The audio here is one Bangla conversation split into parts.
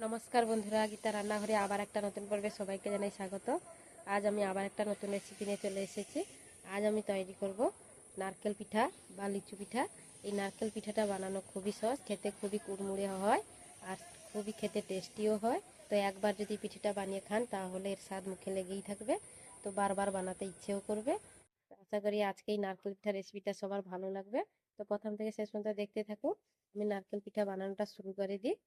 নমস্কার বন্ধুরা, গীতা রান্নাঘরে আবার একটা নতুন পর্বে সবাইকে জানাই স্বাগত। আজ আমি আবার একটা নতুন রেসিপি নিয়ে চলে এসেছি। আজ আমি তৈরি করব নারকেল পিঠা বা লিচু পিঠা। এই নারকেল পিঠাটা বানানো খুবই সহজ, খেতে খুবই কুড়মুড়ে হয় আর খুবই খেতে টেস্টিও হয়। তো একবার যদি পিঠাটা বানিয়ে খান তাহলে এর স্বাদ মুখে লেগেই থাকবে, তো বারবার বানাতে ইচ্ছেও করবে। আশা করি আজকে এই নারকেল পিঠা রেসিপিটা সবার ভালো লাগবে। তো প্রথম থেকে শেষ পর্যন্ত দেখতে থাকুন। আমি নারকেল পিঠা বানানোটা শুরু করে দিই।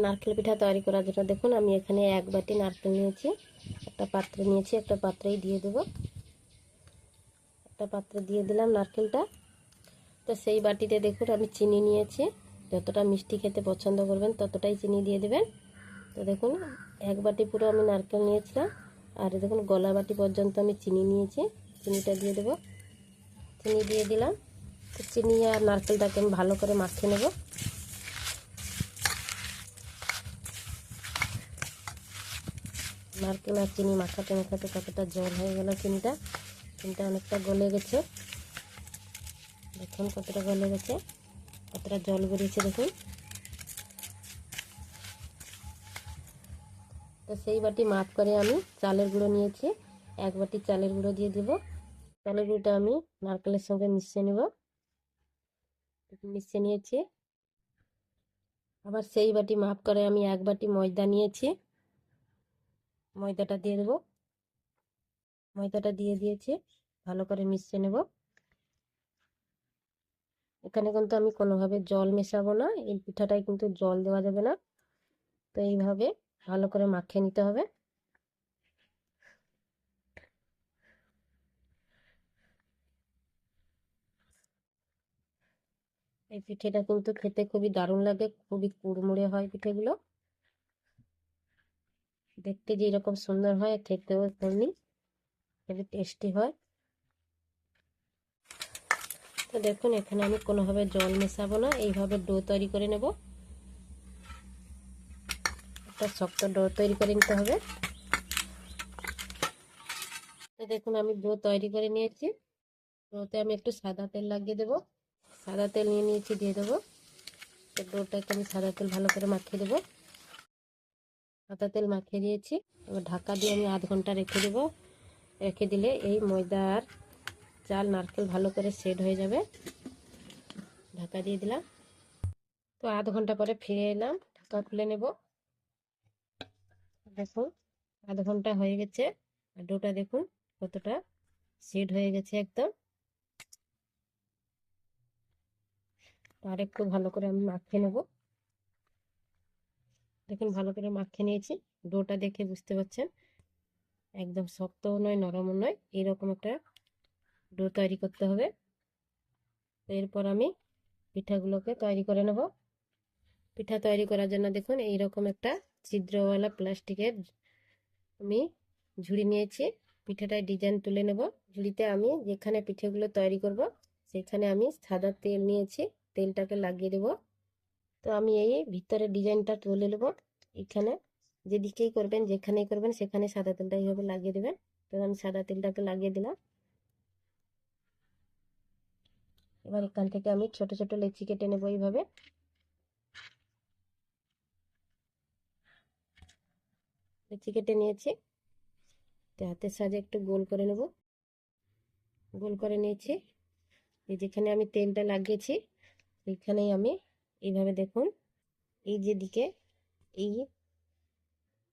নারকেল পিঠা তৈরি করার জন্য দেখুন আমি এখানে এক বাটি নারকেল নিয়েছি, একটা পাত্রে নিয়েছি, একটা পাত্রেই দিয়ে দেবো। একটা পাত্রে দিয়ে দিলাম নারকেলটা। তো সেই বাটিতে দেখুন আমি চিনি নিয়েছি, যতটা মিষ্টি খেতে পছন্দ করবেন ততটাই চিনি দিয়ে দেবেন। তো দেখুন এক বাটি পুরো আমি নারকেল নিয়েছিলাম, আর দেখুন গলা বাটি পর্যন্ত আমি চিনি নিয়েছি। চিনিটা দিয়ে দেবো। চিনি দিয়ে দিলাম। তো চিনি আর নারকেলটাকে আমি ভালো করে মাখিয়ে নেব। নারকেল আর চিনি মাখাতে মাখাতে কতটা জল হয়ে গেল, চিনিটা অনেকটা গলে গেছে। দেখুন কতটা গলে গেছে, কতটা জল বেরিয়েছে দেখুন। তো সেই বাটি মাপ করে আমি চালের গুঁড়ো নিয়েছি, এক বাটি চালের গুঁড়ো দিয়ে দেব। চালের গুঁড়োটা আমি নারকেলের সঙ্গে মিশিয়ে নেব। মিশিয়ে নিয়েছি। আবার সেই বাটি মাপ করে আমি এক বাটি ময়দা নিয়েছি, ময়দাটা দিয়ে দেব। ময়দাটা দিয়ে দিয়েছি, ভালো করে মিশিয়ে নেব। এখানে কিন্তু আমি কোনোভাবে জল মেশাবো না, এই পিঠাটায় কিন্তু জল দেওয়া যাবে না। তো এইভাবে ভালো করে মাখিয়ে নিতে হবে। এই পিঠেটা কিন্তু খেতে খুবই দারুণ লাগে, খুবই কুড়মুড়ে হয় পিঠেগুলো। দেখতে যেরকম সুন্দর হয় খেতেও তেমনি খুবই টেস্টি হয়। তো দেখুন এখানে আমি কোনোভাবে জল মেশাবো না, এইভাবে ডো তৈরি করে নেব। একটা শক্ত ডো তৈরি করে নিতে হবে। তো দেখুন আমি ডো তৈরি করে নিয়েছি। ডোতে আমি একটু সাদা তেল লাগিয়ে দেবো। সাদা তেল নিয়ে নিয়েছি, দিয়ে দেবো। তো ডোটাকে আমি সাদা তেল ভালো করে মাখিয়ে দেবো। সাদা তেল মাখিয়ে দিয়েছি। এবার ঢাকা দিয়ে আমি আধ ঘন্টা রেখে দেবো। রেখে দিলে এই ময়দা আর চাল নারকেল ভালো করে সেট হয়ে যাবে। ঢাকা দিয়ে দিলাম। তো আধ ঘন্টা পরে ফিরে এলাম, ঢাকা খুলে নেব। দেখুন আধ ঘন্টা হয়ে গেছে, আর ডোটা দেখুন কতটা সেট হয়ে গেছে একদম। আর একটু ভালো করে আমি মাখিয়ে নেব। দেখুন ভালো করে মাখিয়ে নিয়েছি। ডোটা দেখে বুঝতে পারছেন একদম শক্তও নয় নরমও নয়, এরকম একটা ডো তৈরি করতে হবে। এরপর আমি পিঠাগুলোকে তৈরি করে নেব। পিঠা তৈরি করার জন্য দেখুন এইরকম একটা ছিদ্রওয়ালা প্লাস্টিকের আমি ঝুড়ি নিয়েছি। পিঠাটায় ডিজাইন তুলে নেব। ঝুড়িতে আমি যেখানে পিঠেগুলো তৈরি করব সেখানে আমি সাদা তেল নিয়েছি, তেলটাকে লাগিয়ে দেব। তো আমি এই ভিতরে ডিজাইনটা তুলে নেব। এখানে যেদিকেই করবেন যেখানেই করবেন সেখানে সাদা তেলটা এইভাবে লাগিয়ে দেবেন। তো আমি সাদা তেলটাকে লাগিয়ে দিলাম। এবার এখান থেকে আমি ছোট ছোট লেচি কেটে নেব। এইভাবে লেচি কেটে নিয়েছি। তো হাতের সাহায্যে একটু গোল করে নেব। গোল করে নিয়েছি। এই যেখানে আমি তেলটা লাগিয়েছি সেইখানেই আমি এইভাবে দেখুন এই যে দিকে এই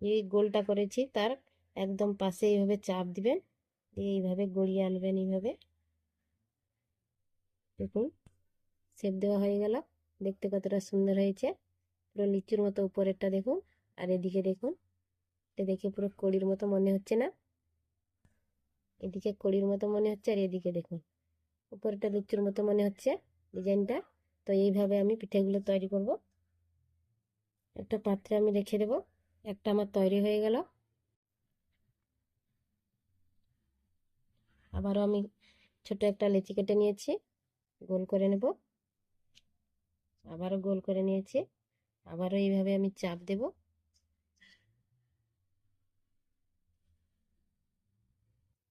এই গোলটা করেছি তার একদম পাশে এইভাবে চাপ দিবেন, এইভাবে গড়িয়ে আনবেন। এইভাবে দেখুন শেপ দেওয়া হয়ে গেল। দেখতে কতটা সুন্দর হয়েছে, পুরো লিচুর মতো উপরেরটা দেখুন। আর এদিকে দেখুন, এটা দেখে পুরো কড়ির মতো মনে হচ্ছে না? এদিকে কড়ির মতো মনে হচ্ছে, আর এদিকে দেখুন উপরেরটা লিচুর মতো মনে হচ্ছে ডিজাইনটা। তো এইভাবে আমি পিঠেগুলো তৈরি করব। একটা পাত্রে আমি রেখে দেব। একটা আমার তৈরি হয়ে গেল। আবারও আমি ছোট একটা লেচি কেটে নিয়েছি, গোল করে নেব। আবারও গোল করে নিয়েছি। আবারও এইভাবে আমি চাপ দেব।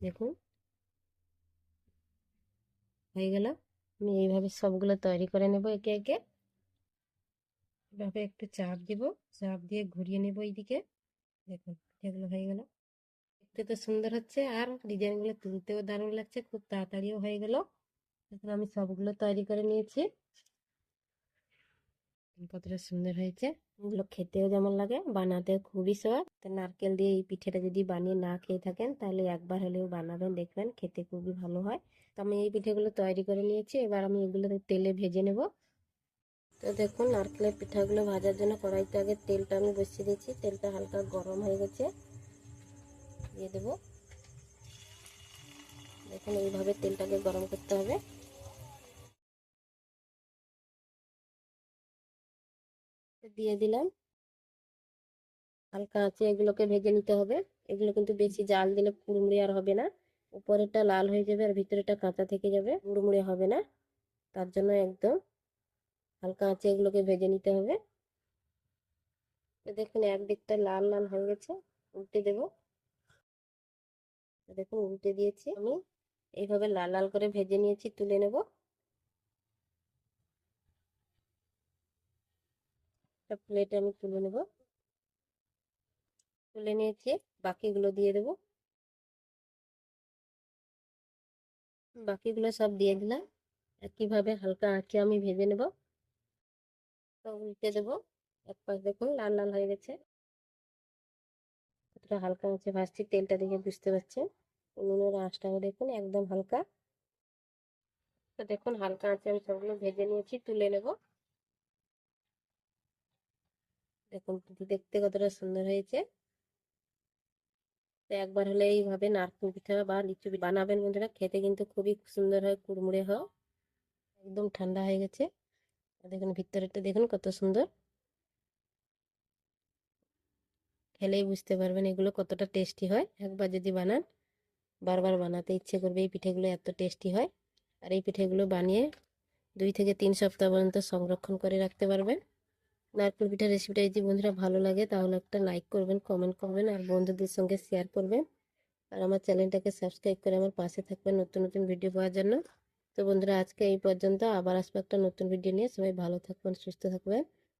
দেখুন হয়ে গেল। আমি এইভাবে সবগুলো তৈরি করে নেব একে একে। এভাবে একটু চাপ দিব, চাপ দিয়ে ঘুরিয়ে নেব এইদিকে। দেখুন পিঠেগুলো হয়ে গেল। দেখতে তো সুন্দর হচ্ছে, আর ডিজাইনগুলো তুলতেও দারুণ লাগছে, খুব তাড়াতাড়িও হয়ে গেল। দেখুন আমি সবগুলো তৈরি করে নিয়েছি, কতটা সুন্দর হয়েছে। এগুলো খেতেও যেমন লাগে, বানাতেও খুবই সহজ। নারকেল দিয়ে এই পিঠেটা যদি বানিয়ে না খেয়ে থাকেন তাহলে একবার হলেও বানাবেন, দেখবেন খেতে খুবই ভালো হয়। তো আমি এই পিঠেগুলো তৈরি করে নিয়েছি, এবার আমি এগুলো তেলে ভেজে নেব। তো দেখুন নারকেলের পিঠাগুলো ভাজার জন্য কড়াইতে আগে তেলটা আমি বসিয়ে দিয়েছি, তেলটা হালকা গরম হয়ে গেছে, দিয়ে দেবো। দেখুন এইভাবে তেলটাকে গরম করতে হবে। দিয়ে দিলাম, হালকা আঁচে এগুলোকে ভেজে নিতে হবে। এগুলো কিন্তু বেশি জাল দিলে কুড়মুড়ে আর হবে না, উপরেরটা লাল হয়ে যাবে আর ভিতরেটা কাঁচা থেকে যাবে, কুড়মুড়ে হবে না। তার জন্য একদম হালকা আঁচে এগুলোকে ভেজে নিতে হবে। তো দেখুন একদিকটা লাল লাল হয়ে গেছে, উল্টে দেব। দেখুন উল্টে দিয়েছি আমি, এইভাবে লাল লাল করে ভেজে নিয়েছি, তুলে নেব। একটা প্লেটে আমি তুলে নেব, তুলে নিয়েছি, বাকিগুলো দিয়ে দেব। বাকিগুলো সব দিয়ে দিলাম, একইভাবে হালকা আঁচে আমি ভেজে নেব। তো উল্টে দেবো, এক পাশ দেখুন লাল লাল হয়ে গেছে। কতটা হালকা আঁচে ভাজছি, তেলটা দেখে বুঝতে পারছেন। উনুনের আঁচটাও দেখুন একদম হালকা। তো দেখুন হালকা আঁচে আমি সবগুলো ভেজে নিয়েছি, তুলে নেব। দেখুন দেখতে কতটা সুন্দর হয়েছে। তো একবার হলে এইভাবে নারকেল পিঠা বা লিচু পিঠা বানাবেন বন্ধুরা, খেতে কিন্তু খুবই সুন্দর হয়, কুড়মুড়ে হয়। একদম ঠান্ডা হয়ে গেছে, দেখুন ভিতরেরটা দেখুন কত সুন্দর। খেলেই বুঝতে পারবেন এগুলো কতটা টেস্টি হয়। একবার যদি বানান বারবার বানাতে ইচ্ছে করবে, এই পিঠেগুলো এত টেস্টি হয়। আর এই পিঠেগুলো বানিয়ে 2 থেকে 3 সপ্তাহ পর্যন্ত সংরক্ষণ করে রাখতে পারবেন। নারকেল পিঠার রেসিপিটা যদি বন্ধুরা ভালো লাগে তাহলে একটা লাইক করবেন, কমেন্ট করবেন আর বন্ধুদের সঙ্গে শেয়ার করবেন। আর আমার চ্যানেলটাকে সাবস্ক্রাইব করে আমার পাশে থাকবেন নতুন নতুন ভিডিও পাওয়ার জন্য। তো বন্ধুরা আজকে এই পর্যন্ত, আবার আসবো একটা নতুন ভিডিও নিয়ে। সবাই ভালো থাকবেন, সুস্থ থাকবেন।